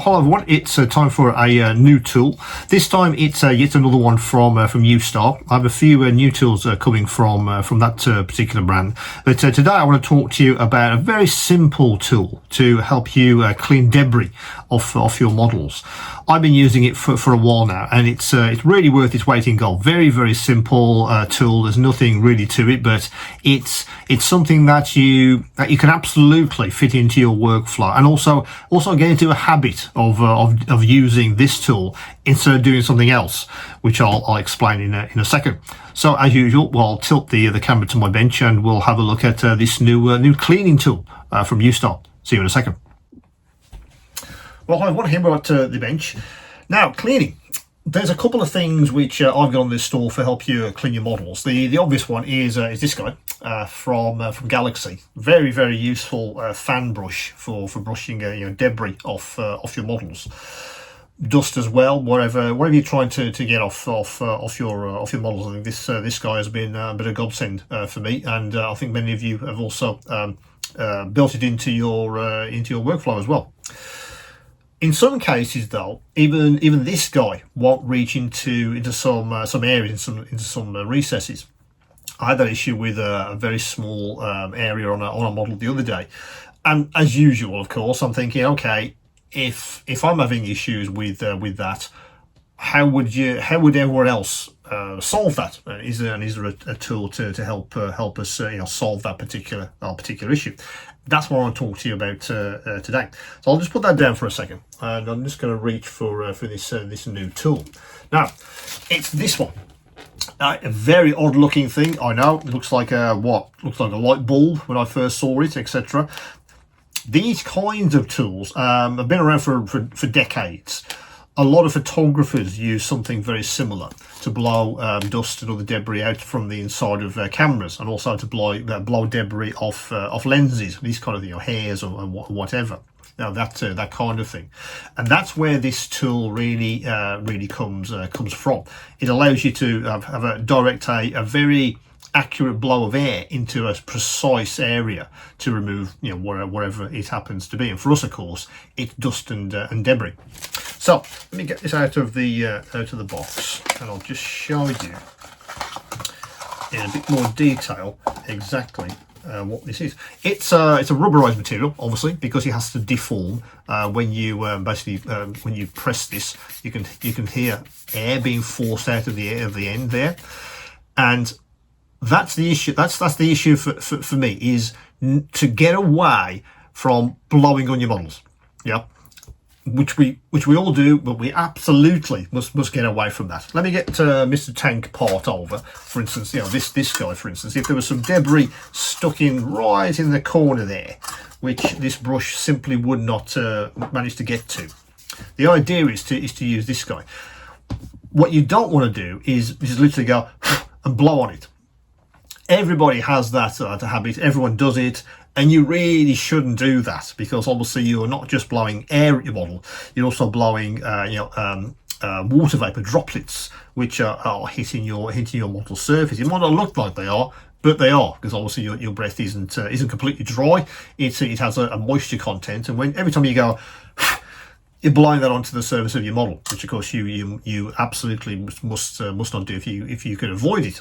hello everyone, it's time for a new tool. This time it's yet another one from U-Star. I have a few new tools coming from that particular brand. But today I want to talk to you about a very simple tool to help you clean debris off your models. I've been using it for a while now, and it's really worth its weight in gold. Very, very simple tool. There's nothing really to it, but it's something that you can absolutely fit into your workflow, and also get into a habit of using this tool instead of doing something else, which I'll explain in a second. So as usual, I'll tilt the camera to my bench and we'll have a look at this new cleaning tool from U-Star. See you in a second. Well, I want to hear about the bench. Now, cleaning. There's a couple of things which I've got on this store for help you clean your models. The obvious one is this guy from Galaxy. Very, very useful fan brush for brushing debris off your models. Dust as well, whatever you're trying to get off your models. I think this guy has been a bit of godsend for me, and I think many of you have also built it into your workflow as well. In some cases, though, even this guy won't reach into some areas, into some recesses. I had that issue with a very small area on a model the other day, and as usual, of course, I'm thinking, okay, if I'm having issues with that, how would everyone else solve that? Is there a tool to help us solve that particular issue? That's what I want to talk to you about today. So I'll just put that down for a second, and I'm just going to reach for this new tool. Now, it's this one. A very odd looking thing, I know. It looks like looks like a light bulb when I first saw it, etc. These kinds of tools have been around for decades. A lot of photographers use something very similar to blow dust and other debris out from the inside of cameras, and also to blow debris off lenses, these kind of hairs or whatever. Now that kind of thing, and that's where this tool really comes from. It allows you to have a very accurate blow of air into a precise area to remove wherever it happens to be. And for us, of course, it's dust and debris. So let me get this out of the box, and I'll just show you in a bit more detail exactly what this is. It's a rubberized material, obviously, because it has to deform when you when you press this. You can hear air being forced out of the end there, and that's the issue. That's the issue for me, is to get away from blowing on your models. Yeah. Which we all do, but we absolutely must get away from that. Let me get Mr. Tank part over. For instance, this guy, for instance, if there was some debris stuck in right in the corner there, which this brush simply would not manage to get to. The idea is to use this guy. What you don't want to do is literally go and blow on it. Everybody has that habit. Everyone does it. And you really shouldn't do that, because obviously you're not just blowing air at your model, you're also blowing water vapor droplets, which are hitting your model surface. It might not look like they are, but they are, because obviously your breath isn't completely dry. It has a moisture content, and every time you go, you're blowing that onto the surface of your model, which of course you absolutely must not do if you can avoid it.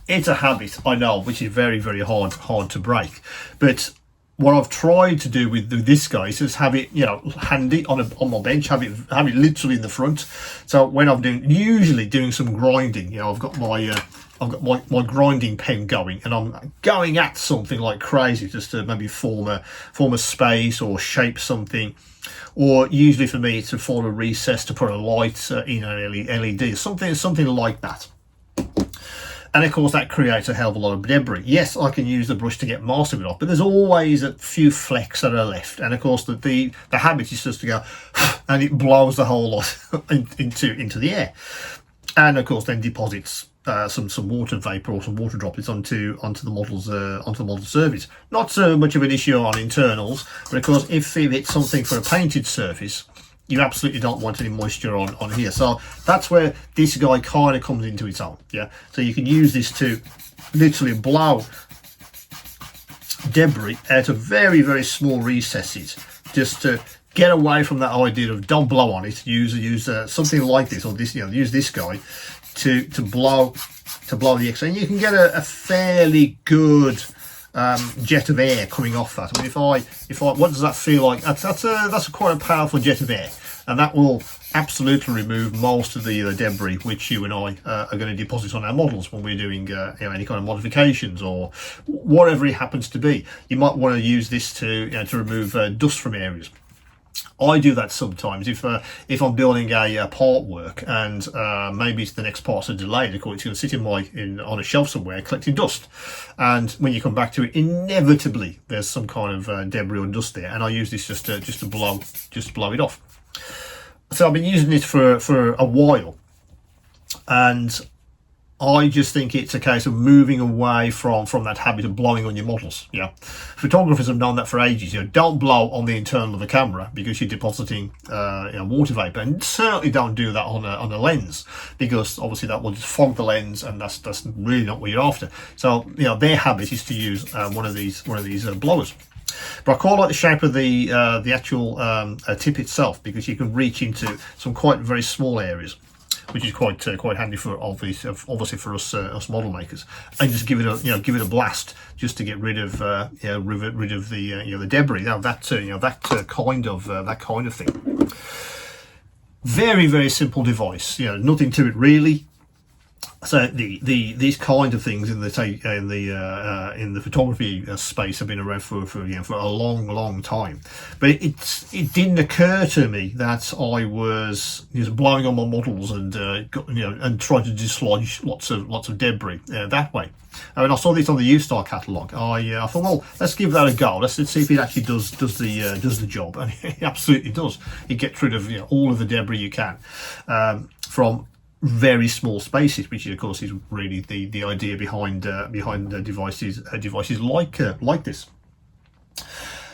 It's a habit, I know, which is very, very hard to break. But what I've tried to do with this guy is just have it, handy on my bench, have it literally in the front. So when I'm usually doing some grinding, I've got my grinding pen going, and I'm going at something like crazy just to maybe form a space or shape something. Or usually for me, to form a recess to put a light in an LED, something like that. And of course that creates a hell of a lot of debris. Yes, I can use the brush to get most of it off, but there's always a few flecks that are left. And of course the habit is just to go and it blows the whole lot into the air. And of course then deposits some water vapor or some water droplets onto the model's surface. Not so much of an issue on internals, but of course if it's something for a painted surface, you absolutely don't want any moisture on here. So that's where this guy kind of comes into its own. Yeah. So you can use this to literally blow debris out of very, very small recesses, just to get away from that idea of don't blow on it. Use something like this, or this, use this guy to blow the X, and you can get a fairly good jet of air coming off that. I mean, if I, what does that feel like? That's quite a powerful jet of air, and that will absolutely remove most of the debris which you and I are going to deposit on our models when we're doing any kind of modifications or whatever it happens to be. You might want to use this to remove dust from areas. I do that sometimes if I'm building a part work and maybe the next parts are delayed. Of course, it's going to sit on a shelf somewhere collecting dust, and when you come back to it, inevitably there's some kind of debris or dust there, and I use this just to blow it off. So I've been using it for a while, and I just think it's a case of moving away from that habit of blowing on your models. Photographers have known that for ages. Don't blow on the internal of the camera because you're depositing water vapor, and certainly don't do that on a lens, because obviously that will just fog the lens, and that's really not what you're after. So their habit is to use one of these blowers. But I quite like the shape of the actual tip itself, because you can reach into some quite very small areas, which is quite handy for obviously for us model makers, and just give it a blast just to get rid of the debris. Now that kind of thing. Very, very simple device. Nothing to it really. So these kind of things in the photography space have been around for a long time, but it didn't occur to me that I was blowing on my models and trying to dislodge lots of debris that way. When I saw this on the U-Star catalogue, I thought, well, let's give that a go. Let's see if it actually does the job, and it absolutely does. It gets rid of all of the debris you can from very small spaces, which of course is really the idea behind the devices like this.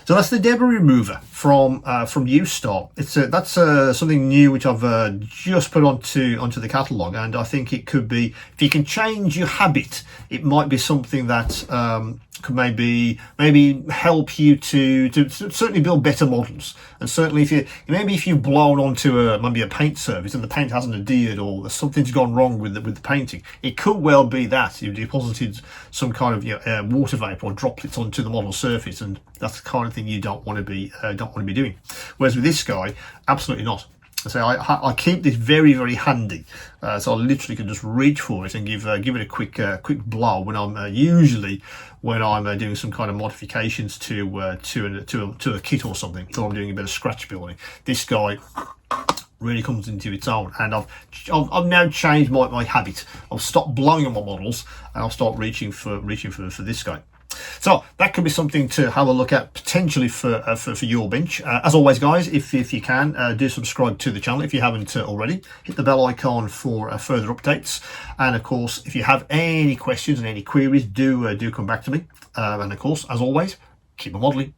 So that's the debris remover from U-Star. That's something new which I've just put onto the catalogue, and I think it could be, if you can change your habit, it might be something that could maybe help you to certainly build better models. And certainly if you've blown onto maybe a paint surface and the paint hasn't adhered, or something's gone wrong with the painting, it could well be that you've deposited some kind of water vapor or droplets onto the model surface, and that's the kind of thing you don't want to be doing. Whereas with this guy, absolutely not. So I keep this very, very handy, so I literally can just reach for it and give it a quick blow when I'm usually doing some kind of modifications to a kit or something, or I'm doing a bit of scratch building. This guy really comes into its own, and I've now changed my habit. I'll stop blowing on my models, and I'll start reaching for this guy. So that could be something to have a look at potentially for your bench. As always, guys, if you can, do subscribe to the channel if you haven't already. Hit the bell icon for further updates, and of course, if you have any questions and any queries, do come back to me. And of course, as always, keep on modelling.